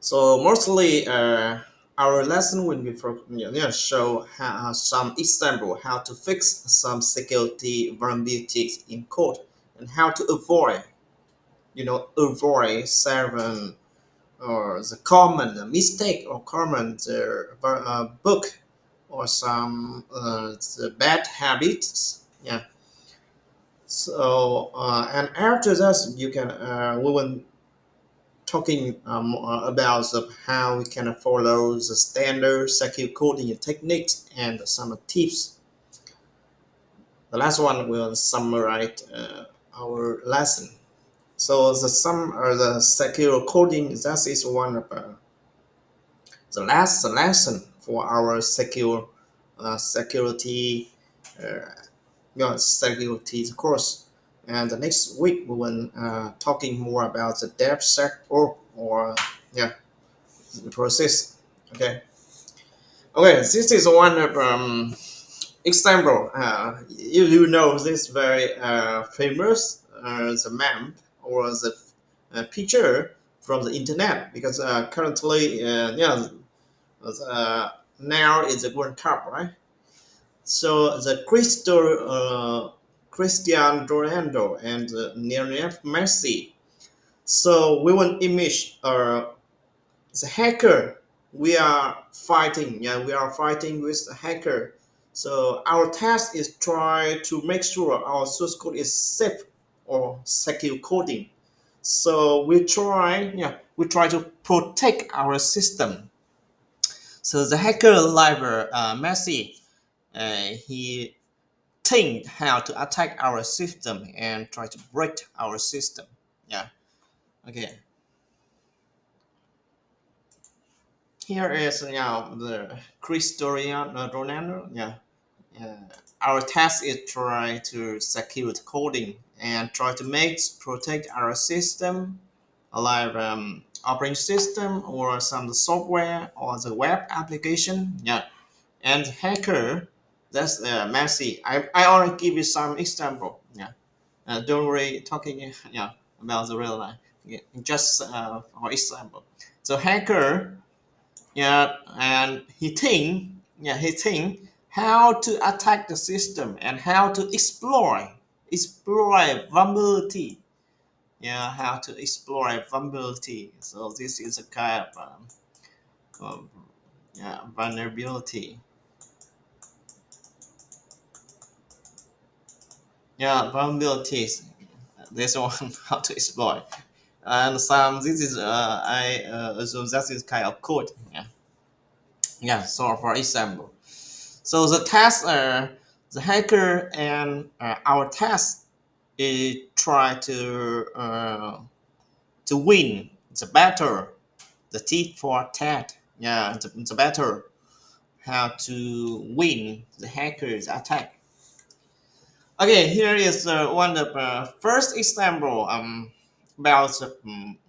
So mostly our lesson will be for show how, some example how to fix some security vulnerabilities in code and how to avoid avoid seven or the common mistake or common book or some the bad habits. Yeah. So and after that you can we will talking about how we can follow the standard secure coding techniques and some tips. The last one will summarize our lesson. So the secure coding that is one of the last lesson for our security uh, security course. And the next week we will talking more about the DevSec or yeah the process. Okay. Okay. This is one of example. You know this very famous the map or the picture from the internet because currently uh, now is the World Cup, right? So the Cristiano Ronaldo and Lionel Messi. So we want image the hacker. We are fighting. Yeah, we are fighting with the hacker. So our task is try to make sure our source code is safe or secure coding. So we try to protect our system. So the hacker like Messi, he think how to attack our system and try to break our system. Yeah. Okay. Here is the Cristiano Ronaldo. Yeah. Uh, our task is try to secure the coding and try to make protect our system, like operating system or some software or the web application. Yeah, and hacker. That's messy. I already give you some example. Yeah, don't worry talking about the real life. Yeah, just for example. So hacker, yeah, and he think how to attack the system and how to explore vulnerability. Yeah, how to explore vulnerability. So this is a kind of yeah, vulnerability. Yeah, vulnerabilities. This one how to explore. And some this is I assume that is kind of code. Yeah, yeah. So for example. So the task, the hacker and our task is try to win the battle, the tit for tat. Yeah, the battle. How to win the hacker's attack. Okay, here is one of the first example about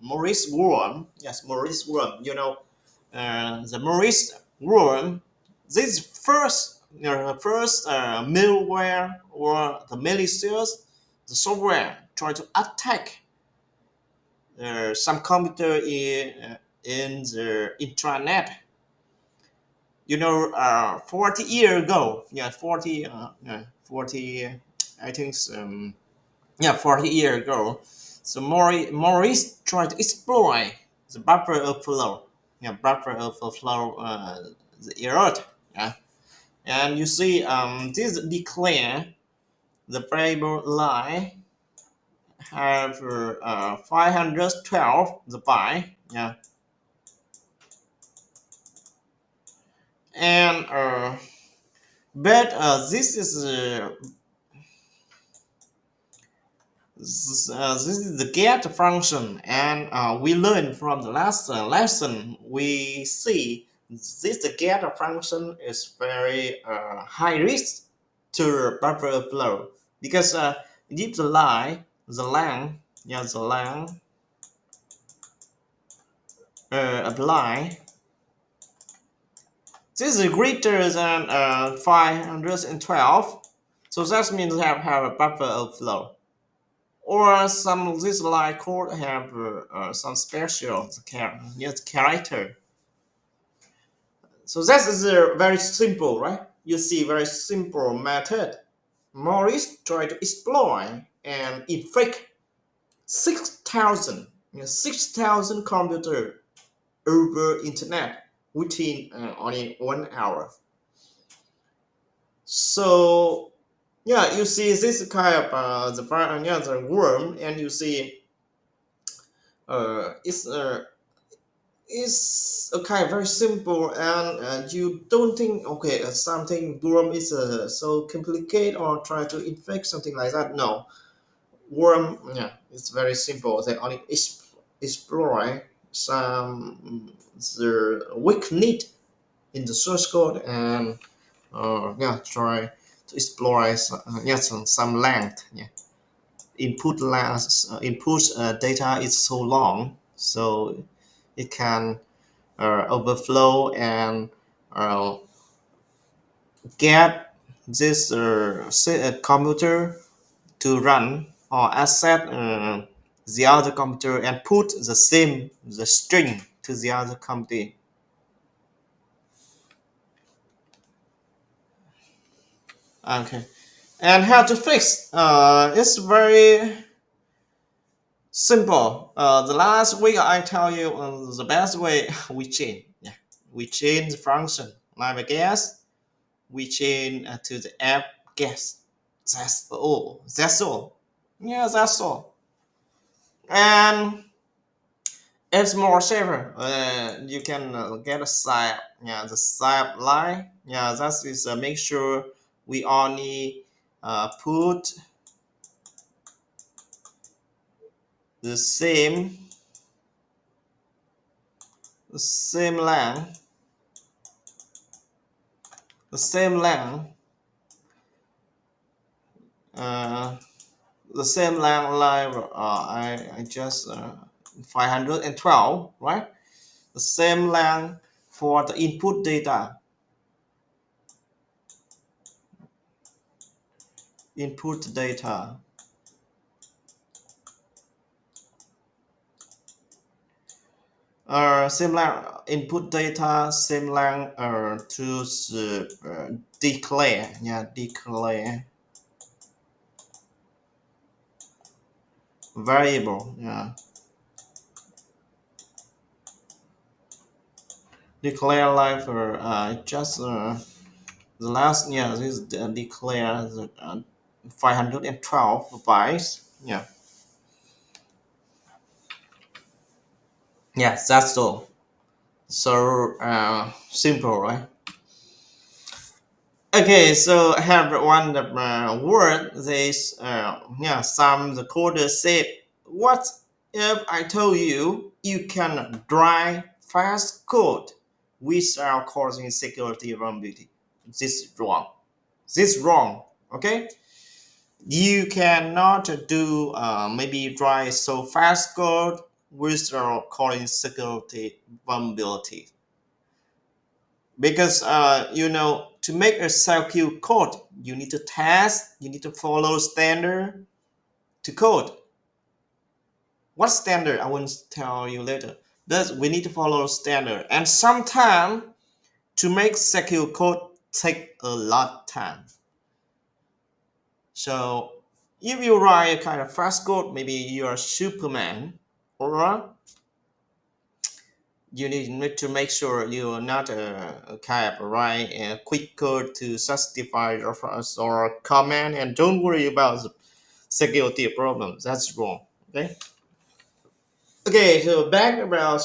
Maurice Worm. Yes, Maurice Worm. The Maurice Worm. This first malware or the malicious the software try to attack some computer in the intranet. 40 years ago, yeah, 40, 40, I think, 40 years ago. So Maurice tried to exploit the buffer overflow, buffer overflow, the error, yeah. And you see, this declare the variable line have 512 the byte, yeah, and but this is this is the get function, and we learned from the last lesson. We see this the get function is very high risk to buffer overflow because if the line, yeah, the line apply, this is greater than 512. So that means have a buffer overflow. or some of this line code have some special yes, character. So that is a very simple, right? You see, very simple method. Morris tried to exploit and infect 6,000, 6,000 computer over internet within only 1 hour. So yeah, you see this kind of the worm, and you see it's it's a kind of very simple, and you don't think okay something worm is so complicated or try to infect something like that. No, worm, yeah, it's very simple. They only explore some the weak need in the source code, and yeah, try to explore yes, some length. Yeah, input data is so long, so it can overflow and uh, get this computer to run or accept the other computer and put the string to the other computer. Okay, and how to fix? It's very simple. The last week I tell you the best way we change. Yeah, we change the function like a guess. We change to the app guess. That's all. That's all. Yeah, that's all. And it's more safer. You can get a side, yeah, the side line. Yeah, that is make sure we only put the same length, the same length, uh, the same length line. I just 512, right? The same length for the input data. Input data. Similar input data similar to the declare, yeah, declare variable, yeah, declare like just the last, yeah, this declare the 512 bytes, yeah, yeah, that's all. So simple, right? Okay, so I have one word. This yeah, some the coder said, "What if I told you you can write fast code without causing security vulnerability?" This is wrong. This is wrong. Okay, you cannot do maybe write so fast code without causing security vulnerability, because to make a secure code you need to test, you need to follow standard to code. What standard I will tell you later. Thus we need to follow standard, and sometimes to make secure code take a lot time. So if you write a kind of fast code, maybe you are Superman, or you need to make sure you are not a kind of write a quick code to justify your first or comment, and don't worry about the security problems. That's wrong. Okay. Okay. So back about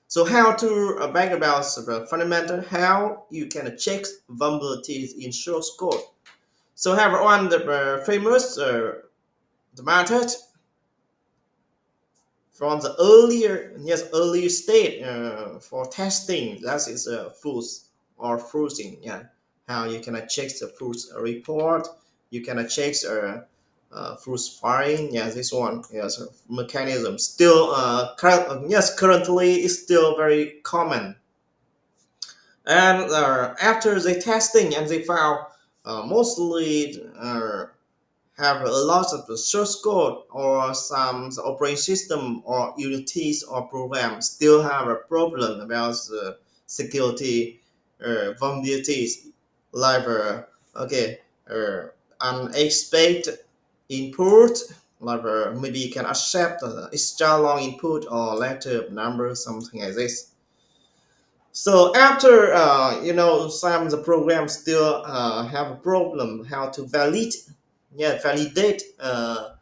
so how to back about fundamental how you can check vulnerabilities in source code. So have one the famous the method from the earlier state for testing, that is foods or fruiting, yeah, how you can check the fruits report, you can check fruits firing, yeah, this one, yes, mechanism still yes, currently is still very common. And after the testing and they found mostly have a lot of the source code or some operating system or utilities or programs still have a problem about the security vulnerabilities, like okay uh, unexpected input, like maybe you can accept extra long input or letter number, something like this. So after some of the programs still have a problem how to validate the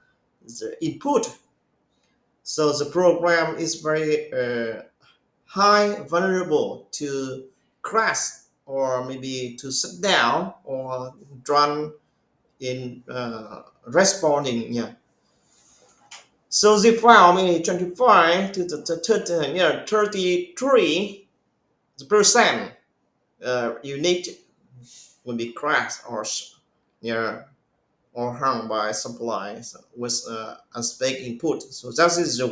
input. So the program is very high vulnerable to crash or maybe to shut down or run in responding. Yeah. So they found maybe 25 to 33% unit will be cracked or yeah, or harmed by supplies with unspec input. So that is the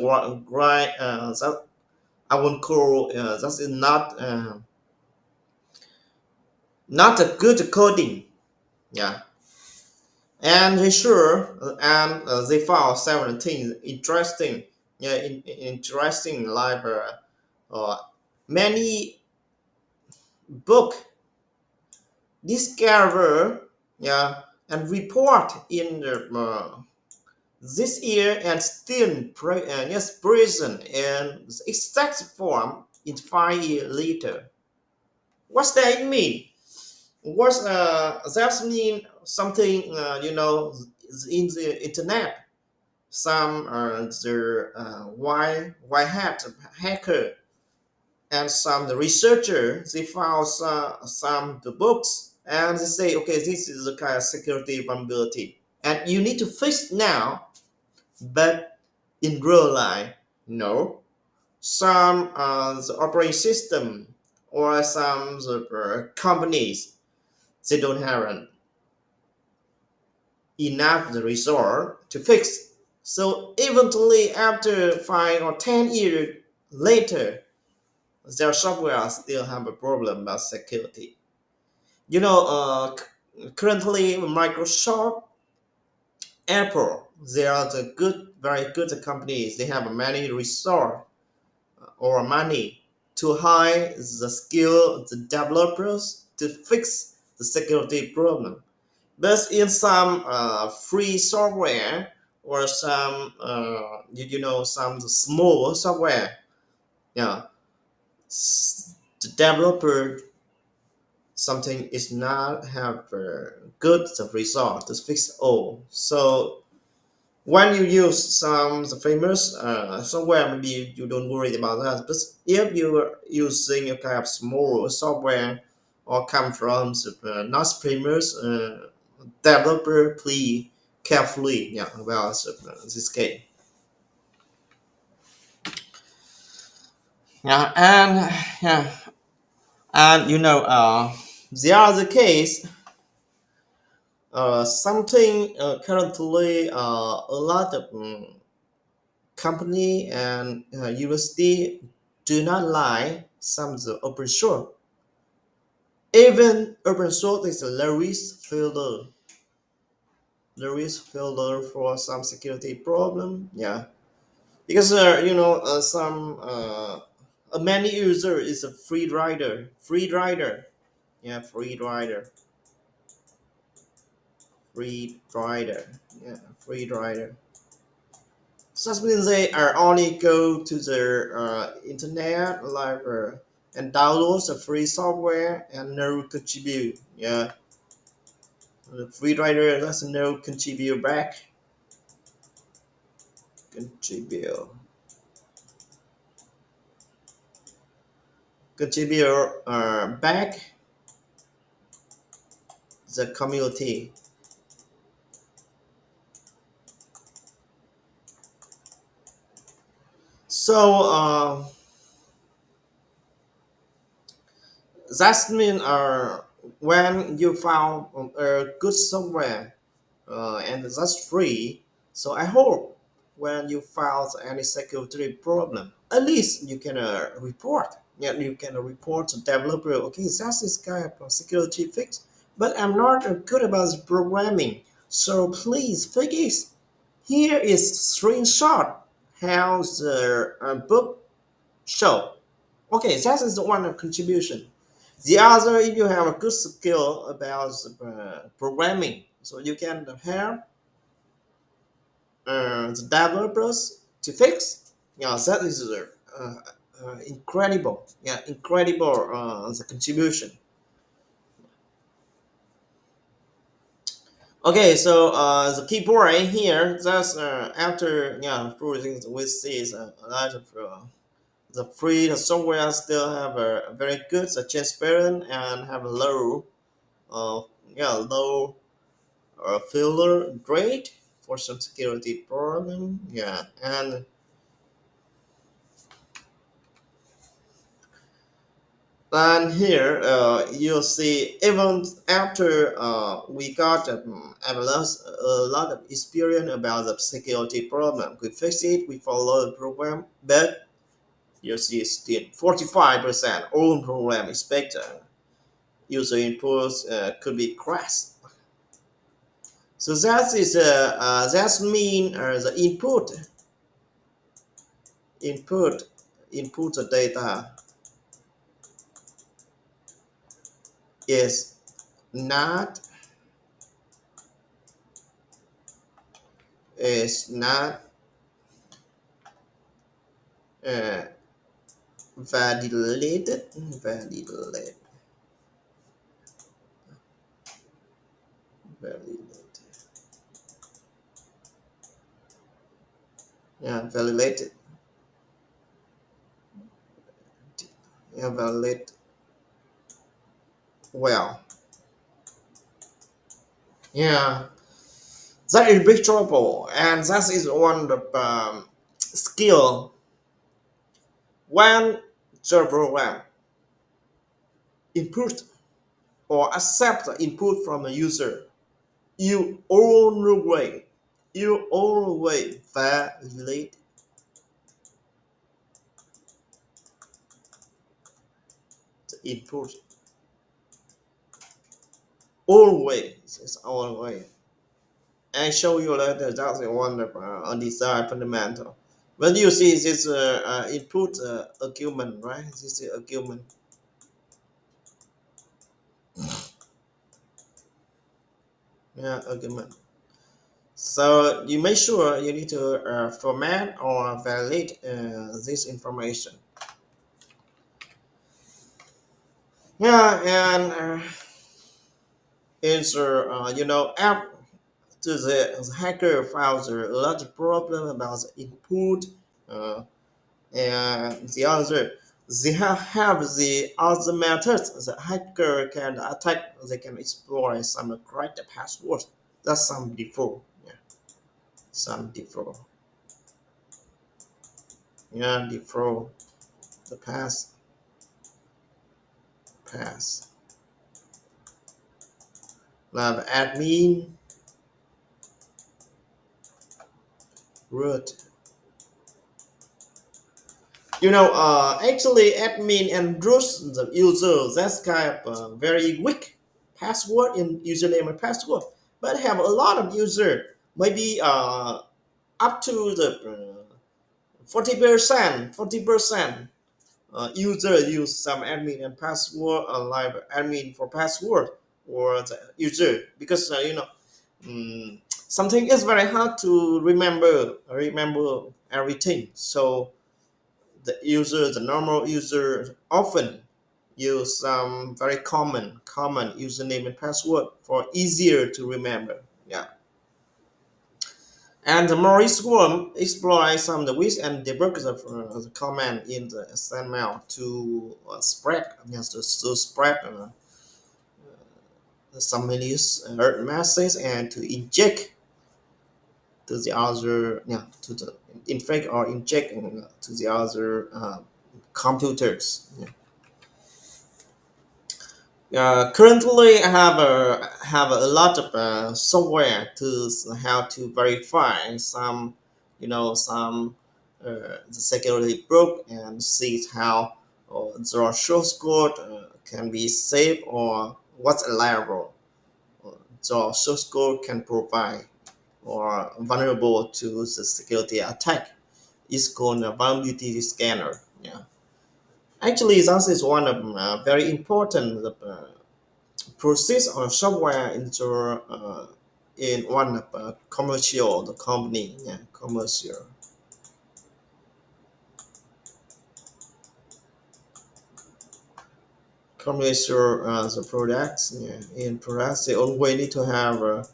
right that I would call that is not a good coding. Yeah, and they sure and they found several things interesting. Yeah, interesting like uh, many book discover, yeah, and report in the this year and still yes present in the exact form in 5 years later. What's that mean? What's that mean? Something in the internet. Some the white hat hacker and some the researcher they found some the books and they say okay this is the kind of security vulnerability and you need to fix now, but in real life no, some the operating system or some the companies they don't have enough the resource to fix. So eventually after 5 or 10 years later their software still have a problem about security. Currently Microsoft, Apple, they are the good, very good companies. They have many resource or money to hire the skill the developers to fix the security problem. But in some free software or some some small software, yeah, the developer something is not have good result to fix all. So when you use some the famous software, maybe you don't worry about that. But if you are using a kind of small software or come from the not famous developer, please carefully yeah about this case. Yeah, and yeah, and the other case something currently a lot of company and university do not like some of the open source. Even open source is a low risk filter for some security problem. Yeah, because some a many user is a yeah, free rider, yeah, free rider. So that means they are only go to their internet library and download the free software and no contribute. Yeah, the free rider doesn't no contribute back. Contribute. Contribute back the community. So that means when you found a good software and that's free. So I hope when you found any security problem, at least you can report. Yeah, you can report to developer. Okay, that's this kind of security fix, but I'm not good about the programming. So please focus. Here is screenshot how the book show. Okay, that is the one of contribution. The other, if you have a good skill about programming, so you can help the developers to fix. Yeah, that is incredible. Yeah, incredible the contribution. Okay, so the key point here, that's after proving we see is a lot of the free software still have a very good, transparent, and have a low, uh, low failure rate for some security problem. Yeah, and here you'll see even after we got a lot of experience about the security problem. We fix it, we follow the program, but you see still 45% all program expected user inputs could be crashed. So that's mean the input input data is not not uh, validated validated validated valid well. Yeah, that is big trouble, and that is one of the skill when the program input or accept the input from a user. You always you always validate the input. Always, it's always. And show you later that's one of design fundamental. When you see this input argument, right? This is argument. Yeah, argument. So you make sure you need to format or validate this information. Yeah, and it's app to the hacker found a lot of problem about the input uh, and the other. They have the other methods. The hacker can attack. They can exploit some correct passwords. That's some default. Yeah, some default. Yeah, default. The pass. Now the admin root. Actually, admin and root the user. That's kind of very weak password in username and password. But have a lot of user, maybe up to the 40%, user use some admin and password, like admin for password or the user because something is very hard to remember everything. So the normal user often use some very common username and password for easier to remember. Yeah. And the Maurice Worm exploits some of the weak and debug the command in the XML to spread, yes, to spread some malicious message and to inject to the other, yeah, to the infect or inject to the other computers. Yeah. Currently, I have a lot of software to how to verify some, some the security broke and see how the source code can be saved or what's allowable. so source code can provide or vulnerable to the security attack. It's called a vulnerability scanner. Yeah. Actually, that is one of very important process or software in one of commercial the company. Yeah, commercial the products. Yeah, in products they always need to have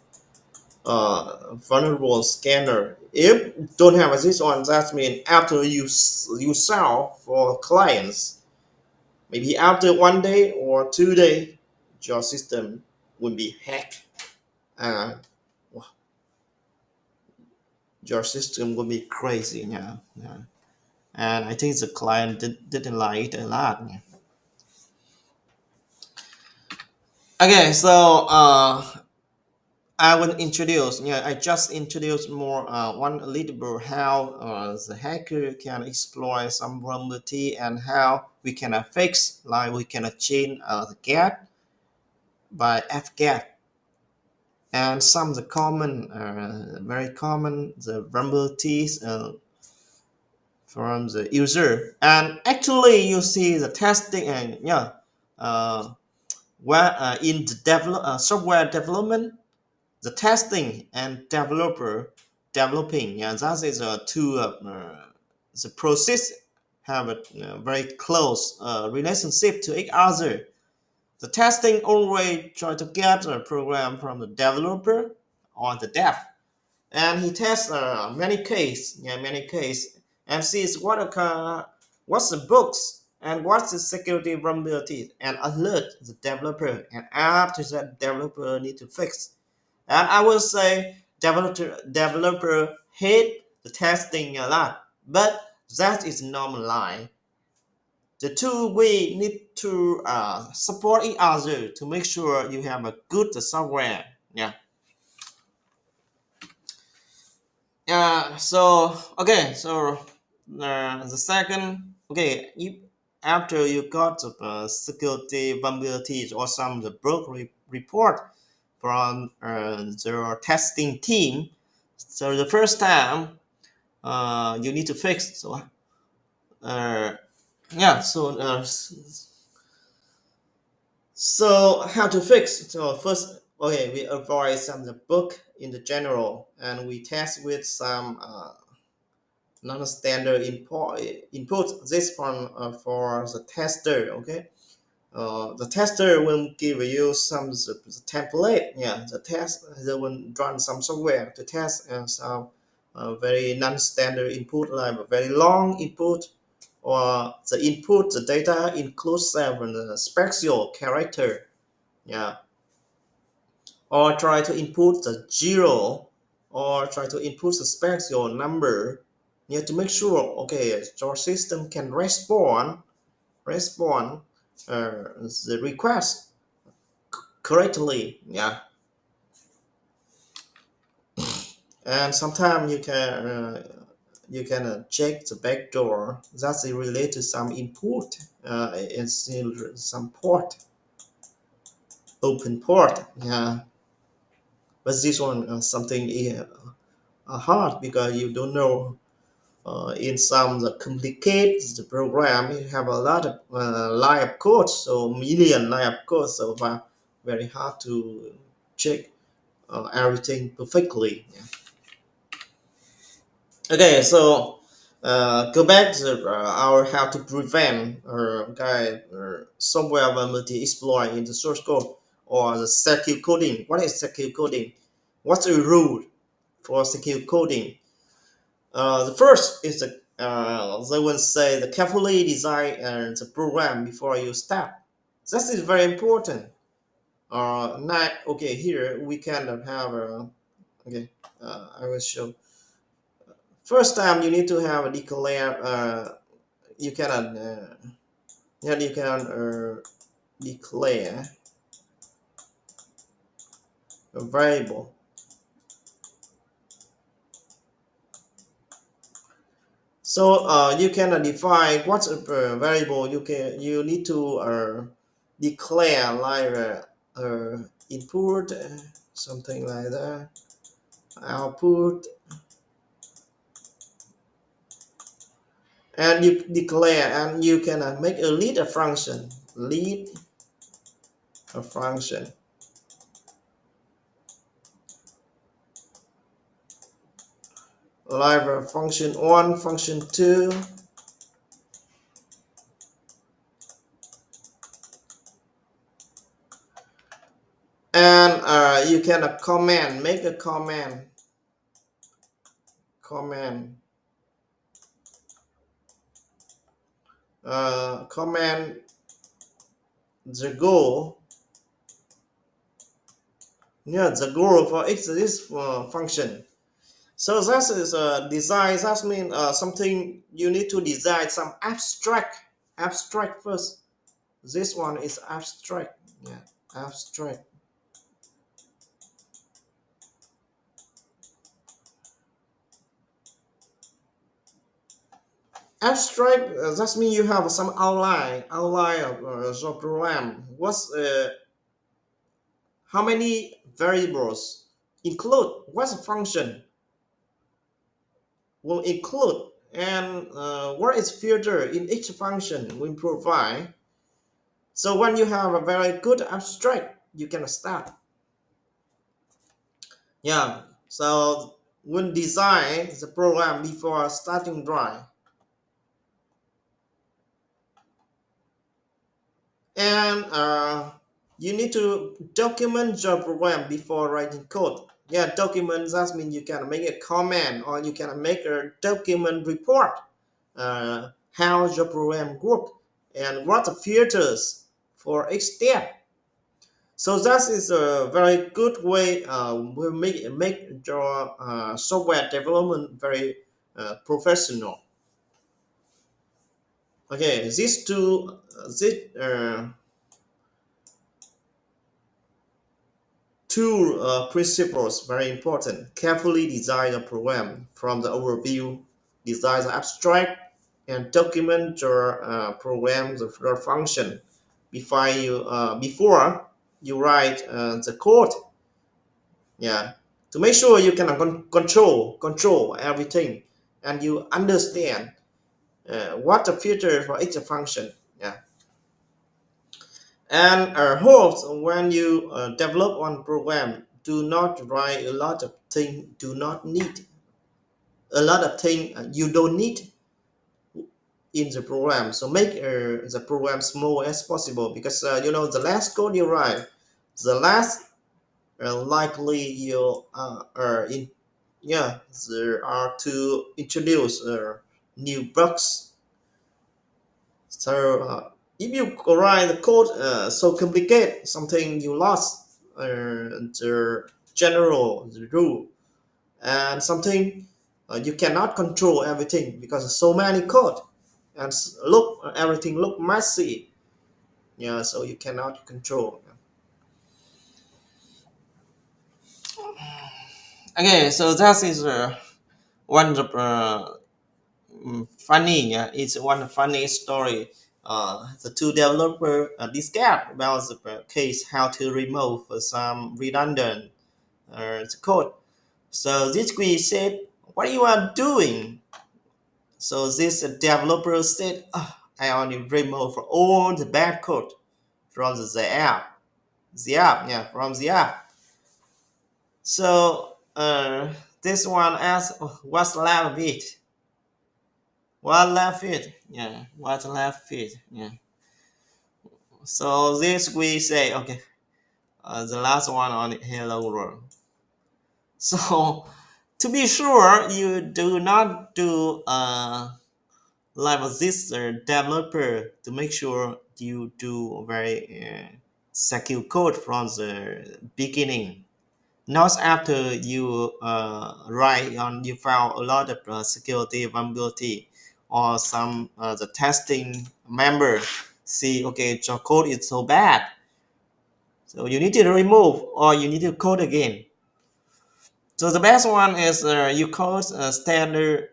vulnerable scanner. If don't have this one, that means after you sell for clients, maybe after 1 day or 2 day, your system will be hacked. Uh, your system will be crazy. Yeah, yeah. And I think the client didn't like it a lot. Yeah. Okay, so I will introduce. Yeah, I just introduced more one little bit how the hacker can exploit some vulnerability and how we can fix, like we can change the get by fget and some of the common, very common the vulnerabilities from the user. And actually, you see the testing and yeah, where in the software development, the testing and developing, yeah, that is two the process have a very close relationship to each other. The testing always try to get a program from the developer or the dev, and he tests many case, and sees what's the books and what's the security vulnerability, and alert the developer, and after that developer need to fix. And I will say developer hate the testing a lot, but that is normal line. The two we need to support each other to make sure you have a good software. Yeah. So okay. So the second. Okay. You after you got the security vulnerabilities or some the broke report from the testing team. So the first time you need to fix. So uh, yeah. So how to fix? So first, okay, we avoid some of the book in the general, and we test with some non-standard input. This from for the tester. Okay, the tester will give you some the template. Yeah, the test they will run some software to test and some very non-standard input like a very long input, or the input the data includes several special character. Yeah, or try to input the zero, or try to input the special number. You have to make sure okay your system can respond the request correctly. Yeah, and sometimes you can check the backdoor that's related to some input and still some port, open port. Yeah, but this one something hard because you don't know. In some the complicated the program, you have a lot of line of code, so million line of code, so very hard to check everything perfectly. Yeah. Okay, so go back to our how to prevent software vulnerability exploit in the source code or the secure coding. What is secure coding? What's the rule for secure coding? The first is they will say the carefully design the program before you start. That is very important. Not okay. Here we kind of have okay. I will show. First time you need to have a declare. You can yeah, you can declare a variable. So you can define what's a variable. You need to declare like input, something like that, output, and you declare, and you can make a lead a function, lead a function, like function 1, function 2, and you can comment, make a comment, comment the goal, yeah, the goal for this function. So that is design. That means something you need to design some abstract first. This one is abstract. Yeah, abstract. Abstract. That means you have some outline of your program. What's how many variables include? What's the function will include? And what is filter in each function we provide. So when you have a very good abstract, you can start. Yeah. So when design the program before starting dry, and you need to document your program before writing code. Yeah, document that means you can make a comment or you can make a document report. How your program work and what the filters for each step. So that is a very good way. Will make your software development very professional. Okay, these two principles very important. Carefully design a program from the overview, design the abstract, and document your program, the function before you write the code. Yeah, to make sure you can control everything, and you understand what the feature for each function. Yeah, and hopes when you develop one program, do not write a lot of things. Do not need a lot of things you don't need in the program. So make the program small as possible, because the less code you write, the less likely you are in. Yeah, there are to introduce new bugs. So if you write the code so complicated, something you lost the general the rule, and something you cannot control everything because so many code, and look everything look messy. Yeah, so you cannot control. Okay, so that is one of funny. Yeah, it's one funny story. The two developer discussed about the case how to remove some redundant the code. So this guy said, "What you are doing?" So this developer said, "I only remove all the bad code from the app. The app, yeah, from the app." So this one asked, "What's left of it? What left it? Yeah, what left it? Yeah." So this we say, okay, the last one on hello world. So to be sure, you do not do like this developer to make sure you do very secure code from the beginning. Not after you write on you found a lot of security vulnerability, or some the testing member see, okay, your code is so bad, so you need to remove or you need to code again. So the best one is you code standard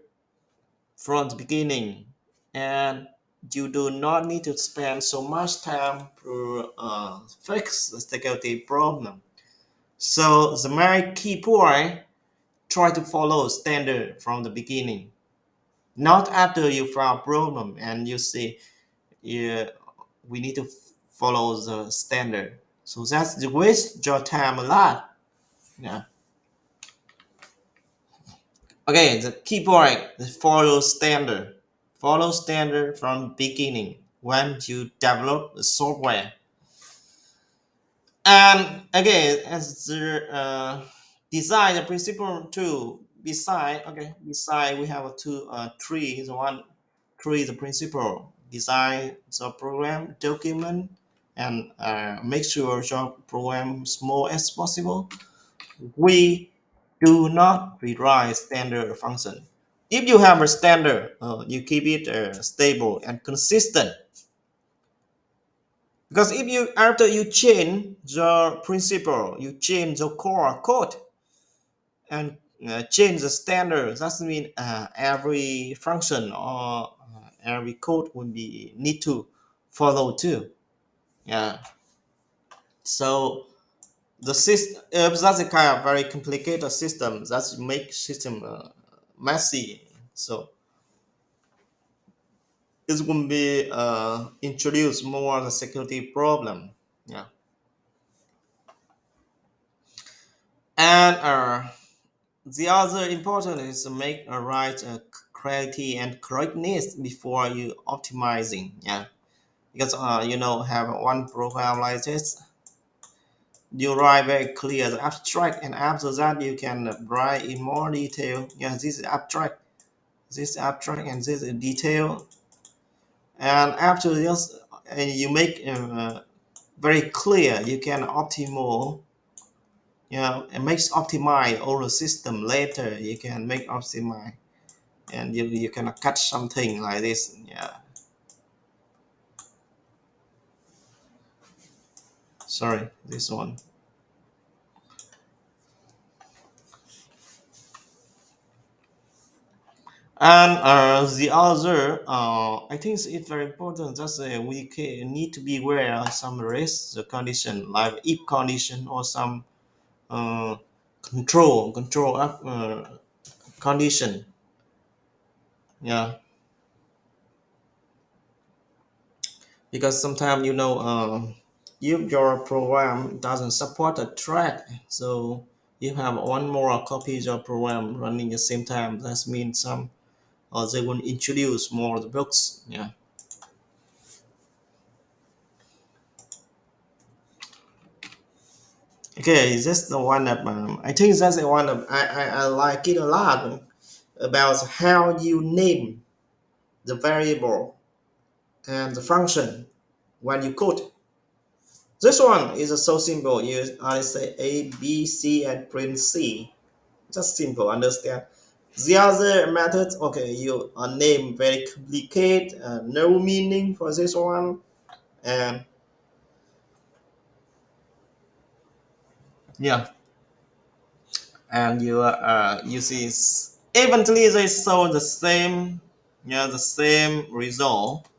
from the beginning, and you do not need to spend so much time to fix the security problem. So the very key point, try to follow standard from the beginning, not after you found problem and you see, yeah, we need to follow the standard. So that's the waste your time a lot. Yeah. Okay, the key point is follow standard. Follow standard from beginning when you develop the software. And again, as the design the principle two, beside we have a two three. The one three the principle, design the program document, and make sure your program small as possible. We do not rewrite standard function. If you have a standard, you keep it stable and consistent. Because if you after you change the principle, you change the core code and change the standard. That means every function or every code will be need to follow too. Yeah. So the system, if that's a kind of very complicated system, that's make system messy. So it will be introduce more the security problem. Yeah. And the other important is to make a right clarity and correctness before you optimizing. Yeah, because have one program like this, you write very clear the abstract, and after that you can write in more detail. Yeah, this abstract, and this is detail, and after this, you make very clear. You can optimal. It makes optimize all the system later. You can make optimize, and you can cut something like this. Yeah, sorry, this one. And the other, I think it's very important that we need to be aware of some risk condition, like if condition or some uh, control up condition. Yeah, because sometimes if your program doesn't support a track, so you have one more copy of your program running at the same time. That means some, or they will introduce more bugs. Yeah. Okay, that's the one that I think that's the one that I like it a lot about how you name the variable and the function when you code. This one is so simple. You I say A, B, C, and print C. Just simple, understand. The other methods, okay, you name very complicated, no meaning for this one, and yeah, and you see eventually they show the same, yeah, the same result,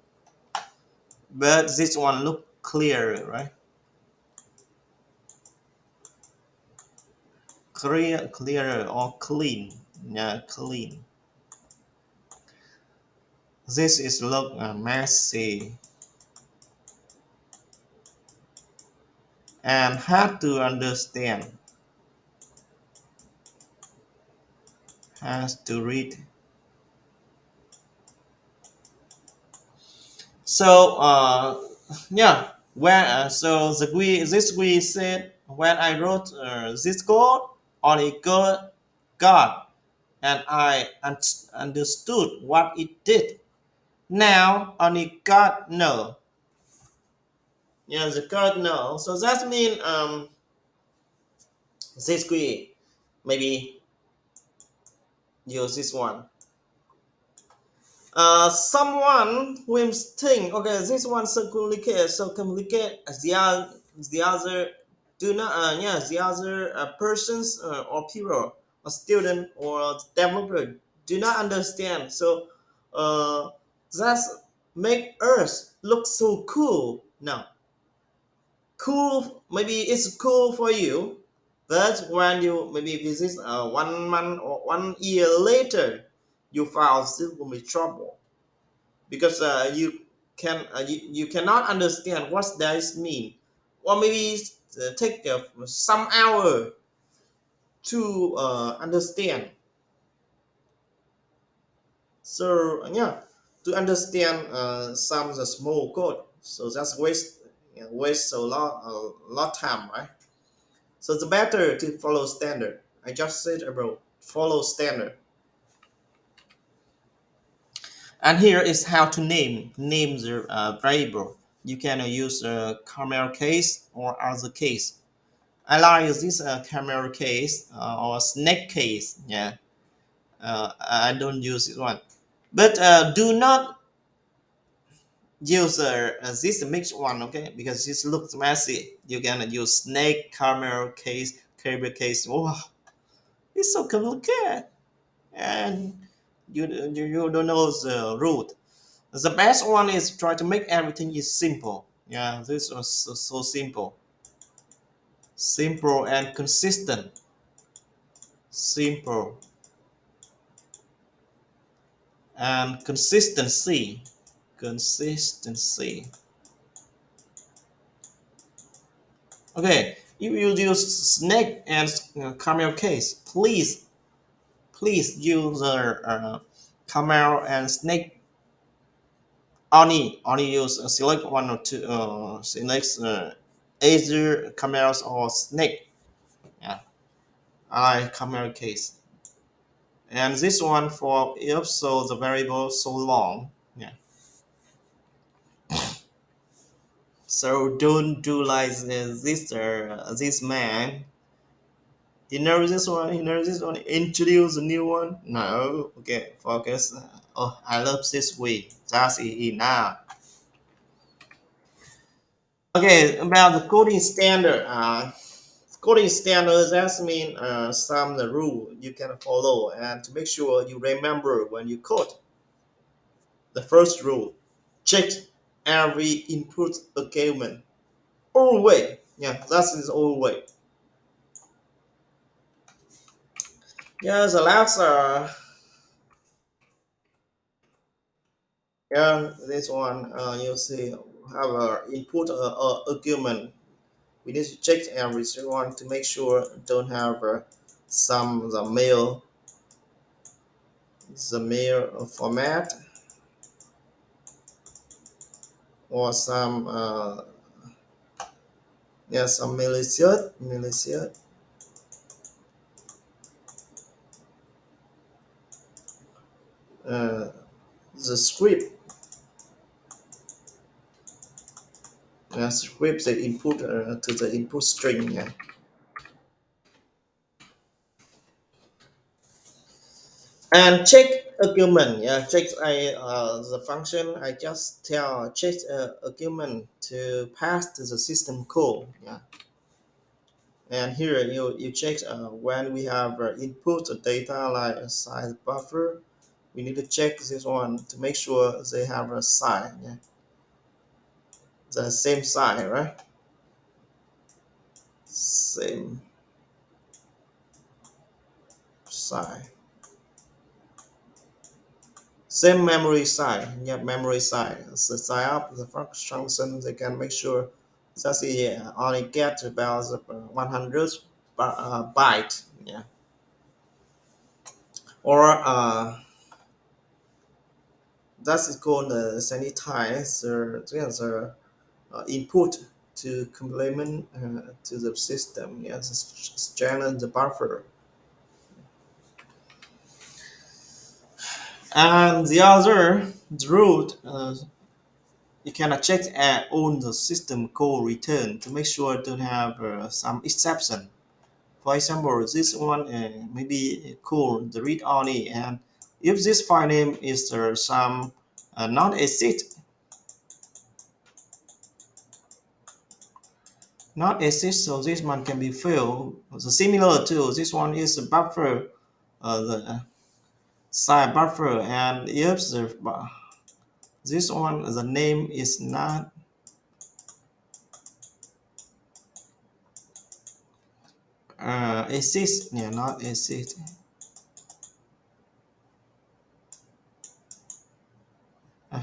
but this one look clear, right? Clearer or clean. Yeah, clean. This is look messy and hard to understand, has to read. So yeah, when this we said when I wrote this code on a god, and I understood what it did. Now only God know. Yeah, the God know. So that means this we maybe use this one. Someone will think, okay, this one so complicated. The other do not, yeah, the other persons or people, or student or developer do not understand. So uh, that's make Earth look so cool. Now, cool, maybe it's cool for you, but when you maybe visit 1 month or 1 year later, you found still will be trouble because you cannot understand what does mean, or maybe take some hour to understand. So yeah, to understand some of the small code, so that's waste a lot time, right? So it's better to follow standard. I just said about follow standard. And here is how to name the variable. You can use a camera case or other case. I like this camera case or snake case. Yeah, I don't use this one. But do not use this mixed one, okay? Because this looks messy. You can use snake, camera case, cable case. Oh, it's so complicated, and you don't know the root. The best one is try to make everything is simple. Yeah, this was so simple, simple and consistent. Simple and consistency. Consistency. Okay, if you use snake and camel case, please use the camel and snake only use select one or two select either camels or snake. Yeah, I like camel case. And this one for if so the variable so long. Yeah, so don't do like this man. He knows this one, he knows this one, introduce a new one. No, okay, focus. Oh, I love this way, that's enough. Okay, about the coding standard. Coding standards that's mean some the rule you can follow and to make sure you remember when you code. The first rule: check every input argument. Always, yeah, that's is always. Yeah, the last yeah, this one you see have a input argument. We need to check every one to make sure don't have some the mail format or some yeah, some malicious uh, the script the input to the input string. Yeah. And check argument. Yeah, check the function I just tell check argument to pass to the system call. Yeah. And here you check when we have input data like a size buffer. We need to check this one to make sure they have a size. Yeah, the same size, right? Same size. Same memory size. Yeah, memory size. The size up the function they can make sure that they only get about 100 byte. Yeah, or that's called the sanitize the input to complement to the system. Yes, it's challenge the buffer. And the other the root you can check on the system call return to make sure to have some exception. For example, this one maybe call the read only, and if this file name is some not exist, so this one can be filled. So similar to this one is a buffer, the side buffer, and if This one, the name is not exist. Yeah, not exist. Uh,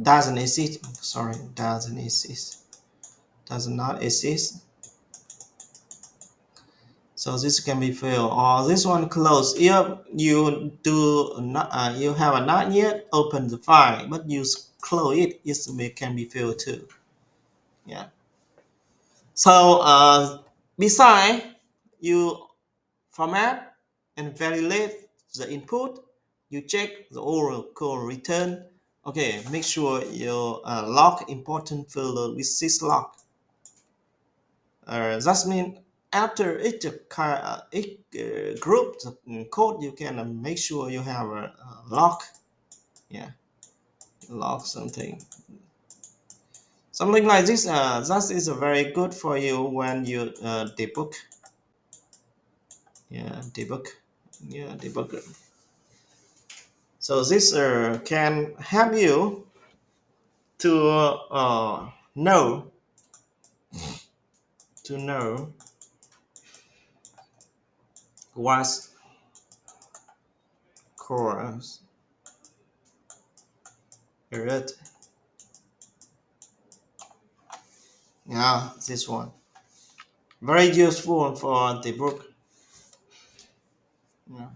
doesn't exist. Sorry, doesn't exist. Does not exist. So this can be filled. Or this one closed. If you do not, you have a not yet open the file, but you close it, can be filled too. Yeah. So beside you format and validate the input, you check the oracle return. Okay, make sure you lock important field with syslog. That means after each group code, you can make sure you have a lock. Yeah, lock something like this. That is very good for you when you debug. Yeah, debug. Yeah, debugger. So this can help you to know to know what's cause error. Yeah, this one very useful for debug. Yeah.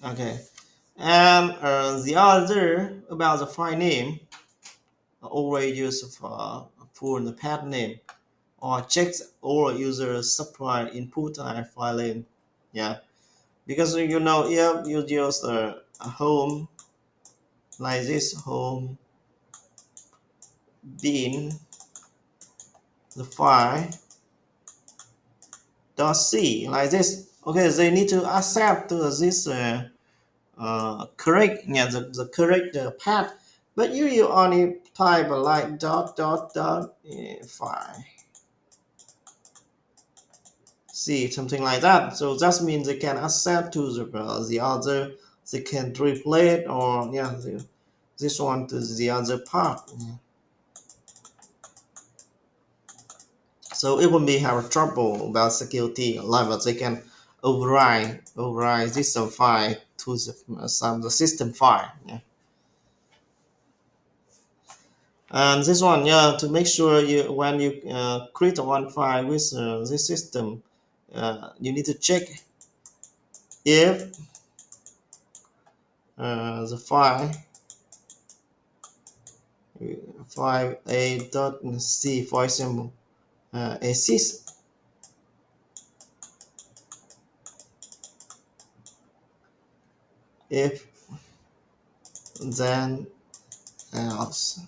Okay. And the other about the file name, always use for full the path name or check all user supply input and file name. Yeah, because you know if you use a home like this home bin the file dot c like this. Okay, they need to accept to this correct, yeah, the correct path, but you only type like dot dot dot file c something like that. So that means they can accept to the other, they can replay it or yeah this one to the other part. Yeah. So it will be have trouble about security level. They can override this file to the system file. Yeah. And this one, yeah, to make sure you when you create one file with this system, you need to check if the file a.c, for example, exists. If then else.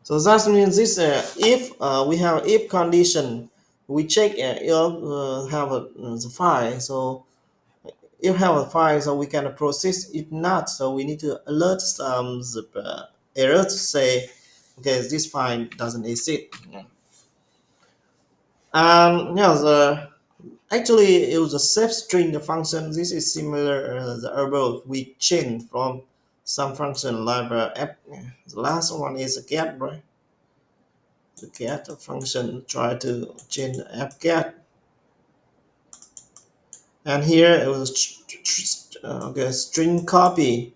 So that means this if we have if condition, we check if have the file. So if have a file, so we can process. If not, so we need to alert some the error to say, okay, this file doesn't exist. Yeah. And yeah, the actually it was a self string function. This is similar the above. We change from some function like app. The last one is a get, right? The get function try to change the app get, and here it was okay string copy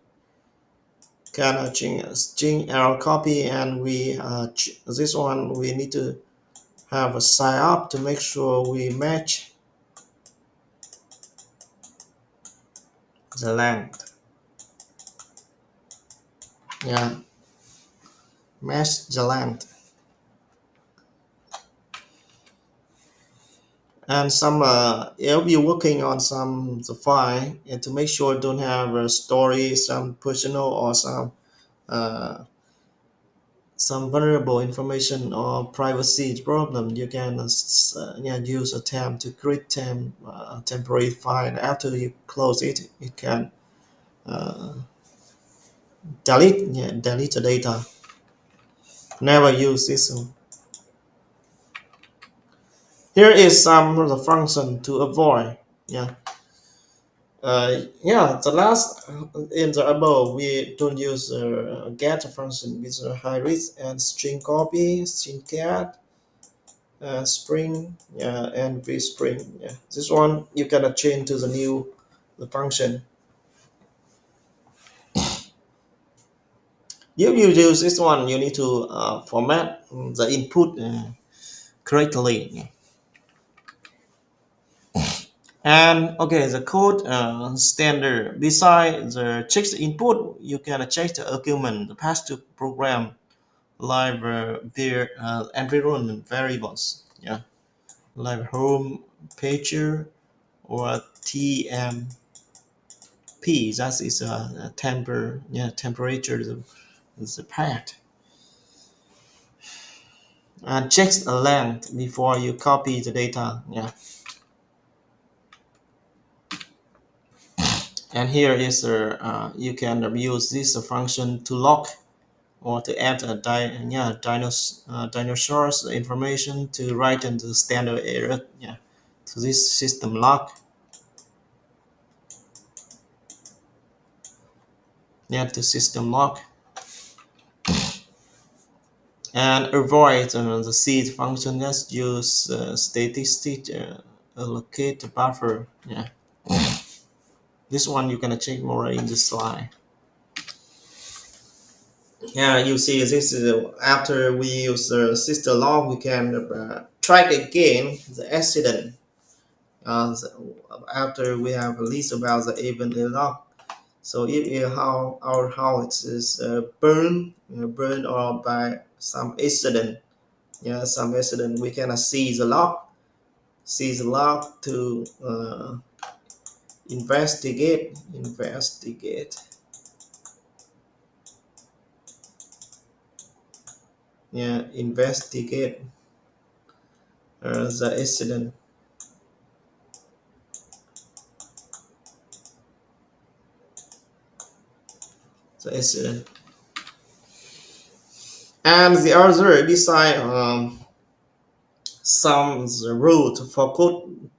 can change string error copy, and we this one we need to have a sign up to make sure we match the length. Yeah, match the length. And some if you're working on some the file and to make sure don't have a story some personal or some vulnerable information or privacy problem, you can yeah, use a term to create temporary file. After you close it, it can uh, delete the data. Never use this one. Here is some of the function to avoid. Yeah. Yeah, the last in the above, we don't use get function with a high risk and string copy, string cat, spring, yeah, and vspring. Yeah, this one you can change to the new the function. If you use this one, you need to format the input correctly. And okay, the code standard beside the check the input, you can check the argument passed to program live environment variables. Yeah, live home pager or TMP. That is a temperature is the path. And check the length before you copy the data. Yeah, and here is you can use this function to lock or to add a dinosaurs information to write into standard error. Yeah, to this system lock. Yeah, to system lock. And avoid the seed function. Just use statistic allocate buffer. Yeah, this one you can check more in the slide. Yeah, you see this is after we use the system log, we can track again the accident. After we have a list about the event log. So if how our house is burned, burned or by some accident, yeah, some accident, we can see the log to investigate, yeah, investigate the accident, the accident. And the other beside some the root for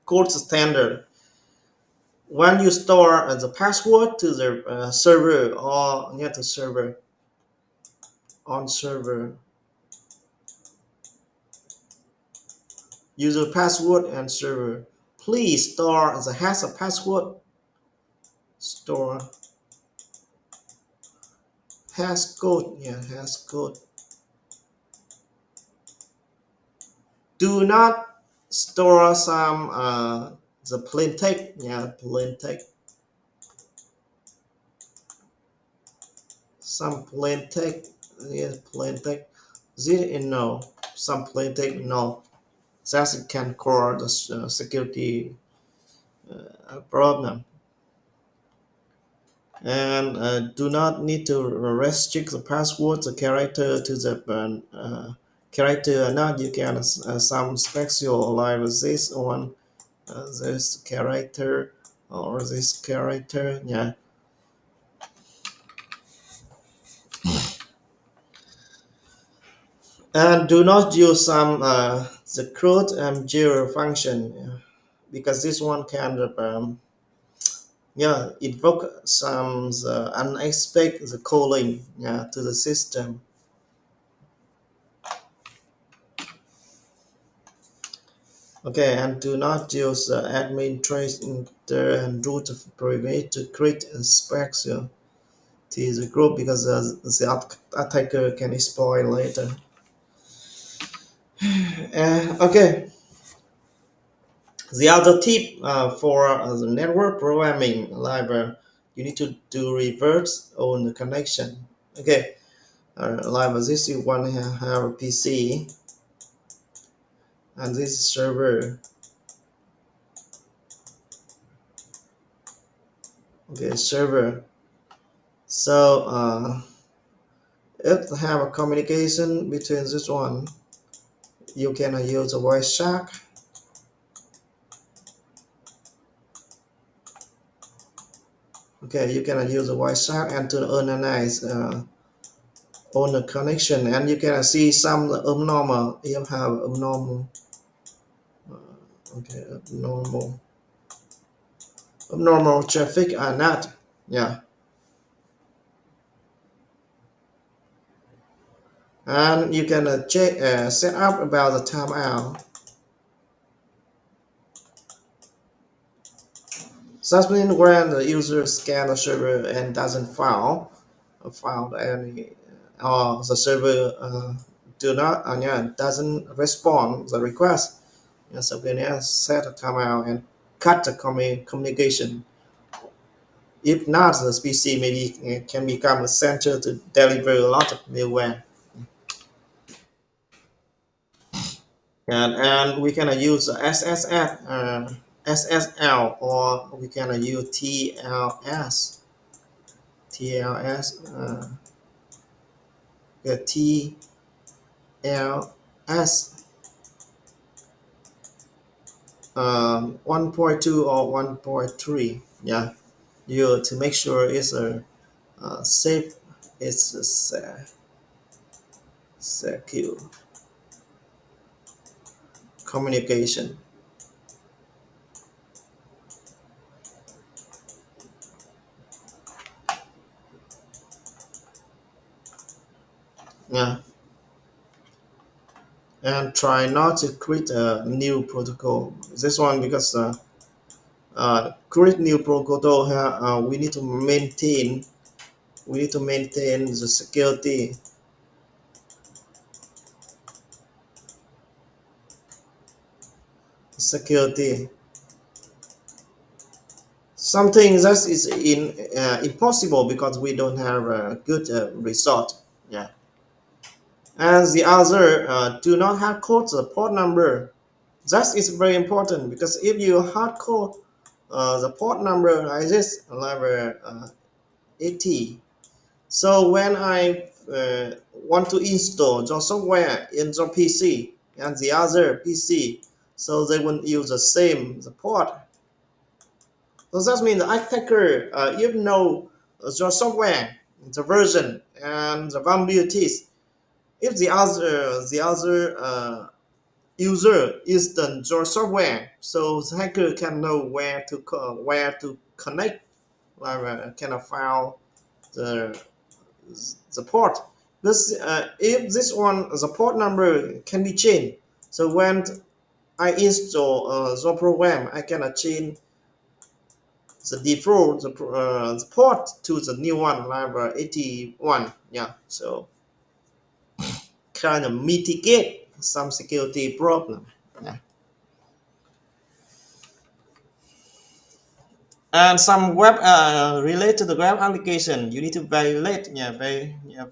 code standard. When you store the password to the server or near to server on server, user password and server, please store the hash of password, store hash code, yeah, hash code. Do not store some the plain text, yeah, plain text, some plain text, yeah, plain text. This is no, some plain text no. That can cause the security problem. And do not need to restrict the password the character to the character or not. You can some special like this one, this character or this character, yeah. And do not use some the CRUD zero function, yeah, because this one can yeah, invoke some the unexpected the calling, yeah, to the system. Okay, and do not use admin trace in there and root private to create a special to the group because the attacker can exploit later. Okay, the other tip for the network programming library, you need to do reverse on the connection. Okay, like this you want to have a PC and this server. Okay, server. So if have a communication between this one, you can use a voice chat. Okay, you can use a voice chat and to analyze on the connection, and you can see some abnormal. You have abnormal Okay, abnormal traffic are not. Yeah, and you can check set up about the timeout. Such means when the user scan the server and doesn't found any, or the server do not yeah, doesn't respond the request. Yeah, so we can set a timeout and cut the communication. If not, the PC maybe can become a center to deliver a lot of malware. And we can use SSL, or we can use TLS, yeah, TLS 1.2 or 1.3. Yeah, you to make sure it's a safe, it's a secure communication. Yeah, and try not to create a new protocol. This one because create new protocol here, we need to maintain the security. Something that is impossible because we don't have a good result. Yeah, and the other do not hard code the port number. That is very important because if you hard code the port number like this, like 80. So when I want to install the software in the PC and the other PC, so they will use the same the port. So that means the attacker, even know the software, the version, and the vulnerabilities. If the other user install your software, so the hacker can know where to connect, can file the the port. This if this one the port number can be changed. So when I install the program, I can change the default the port to the new one, like 81. Yeah, so kind of mitigate some security problem. Yeah. And some web related to web application, you need to violate,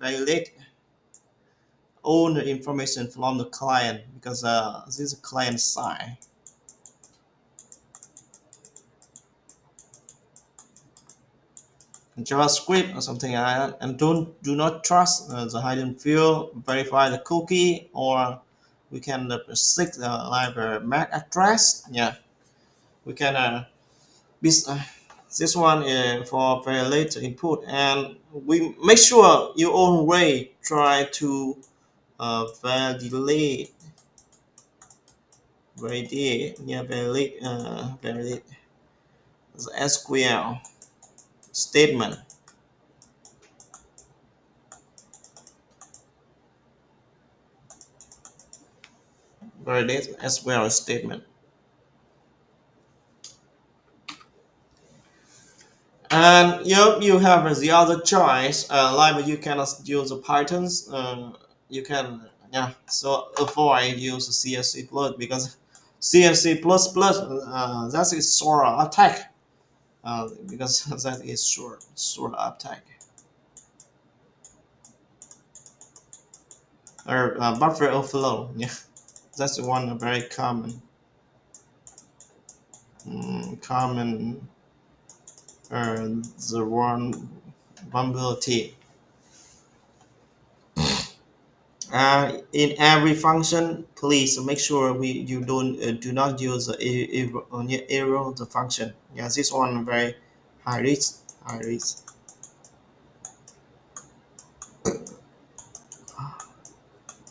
violate all the information from the client because this is client side. JavaScript or something like that, and do not trust the hidden field. Verify the cookie, or we can seek like a MAC address. Yeah, we can this one for very late input, and we make sure you always try to validate validate the SQL statement. Validate SQL statement. And you have the other choice, like you cannot use Pythons. You can, yeah. So avoid use CSC plus because CSC plus plus that is sort of attack. Because that is sort of attack or buffer overflow. Yeah, that's one very common the one vulnerability. In every function, please make sure you don't do not use arrow the function. Yeah, this one very high risk, high risk.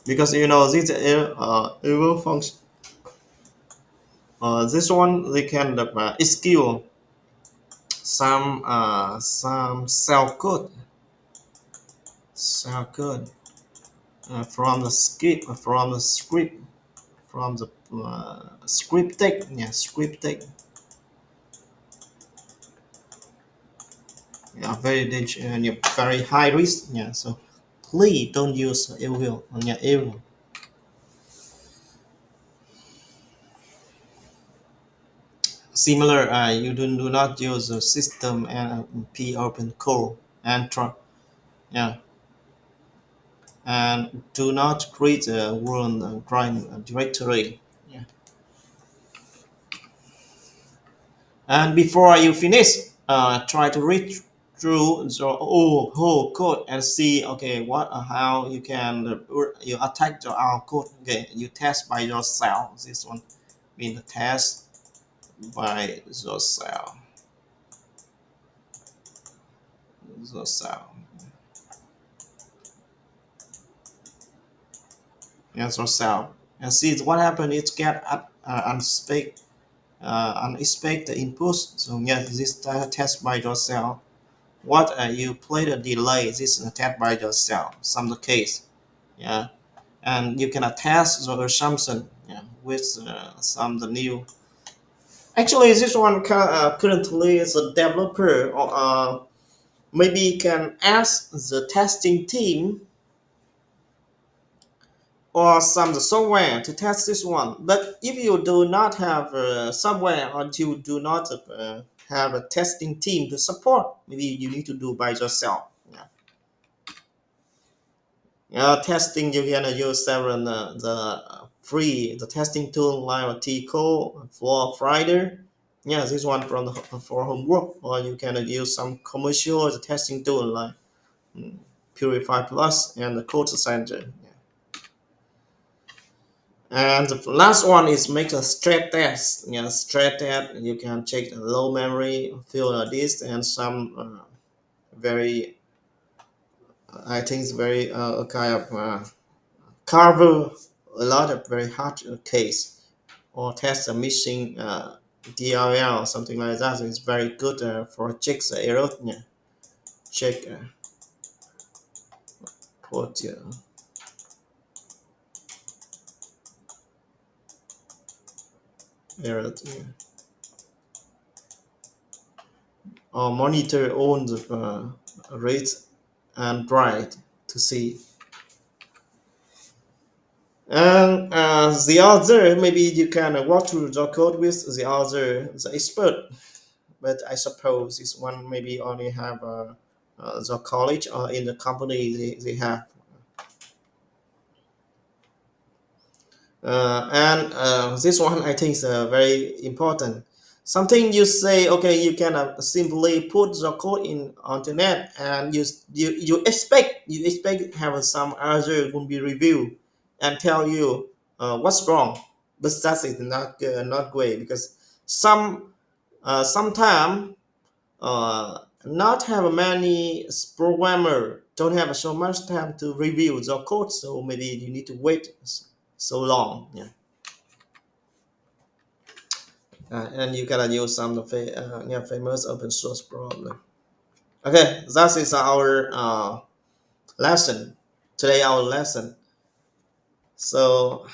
Because this arrow function This one they can skill some cell code from the scripting, yeah, scripting, yeah, very danger and yeah, very high risk, yeah. So please don't use evil, yeah, evil. Similar, do not use a system and p open core and try, yeah, and do not create a run crime directory. Yeah. And before you finish, try to read through the whole code and see, okay, what how you can you attack our code. Okay, you test by yourself. This one mean the test by yourself. Yourself. Yes, yourself. And see what happened. It get unexpected inputs. So yes, this test by yourself. What you play the delay. This is a test by yourself. Some the case. Yeah. And you can attach the assumption, yeah, with some the new. Actually, this one currently is a developer, or maybe can ask the testing team or some the software to test this one. But if you do not have software or you do not have a testing team to support, maybe you need to do by yourself. Yeah. Testing you can use several the free the testing tool like Tico for Friday. Yeah, this one from for homework, or you can use some commercial testing tool like mm, Purify Plus and the Code Center. Yeah. And the last one is make a stress test. Yeah, stress test. You can check the low memory, fill the disk, and some very, I think it's very kind of cover a lot of very hard case or test a missing DLL or something like that. So it's very good for check the error. Yeah, check put error, yeah. Or monitor on the rate and write to see. And the other, maybe you can walk through the code with the other, the expert. But I suppose this one maybe only have the college or in the company they have. And this one I think is very important. Something you say, okay, you can simply put the code in on the net, and you expect have some other will be review and tell you what's wrong, but that is not great because sometime not have many programmer don't have so much time to review the code, so maybe you need to wait so long. Yeah. And you gotta use some of the yeah, famous open source problem. Okay, that is our lesson today. Our lesson. So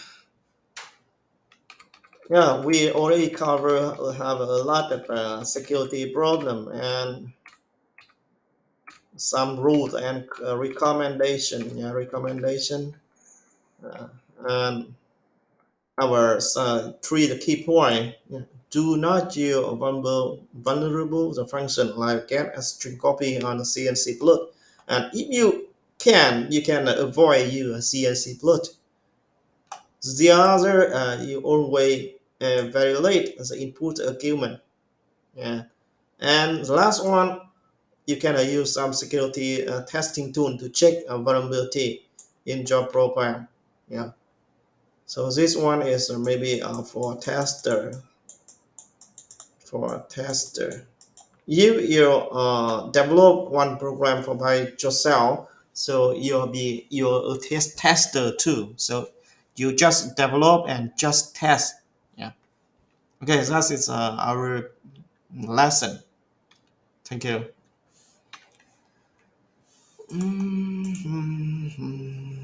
yeah, we already cover have a lot of security problem and some rules and recommendation. Yeah, recommendation and our three the key point. Yeah. Do not use vulnerable the function like get a string copy on the CNC plot. And if you can, you can avoid use a CNC plot. The other, you always validate the input argument. Yeah. And the last one, you can use some security testing tool to check a vulnerability in your program. Yeah. So this one is maybe for tester. For tester, you develop one program for by yourself, so you're a tester too. So you just develop and just test. Yeah. Okay, that is our lesson. Thank you. Mhm.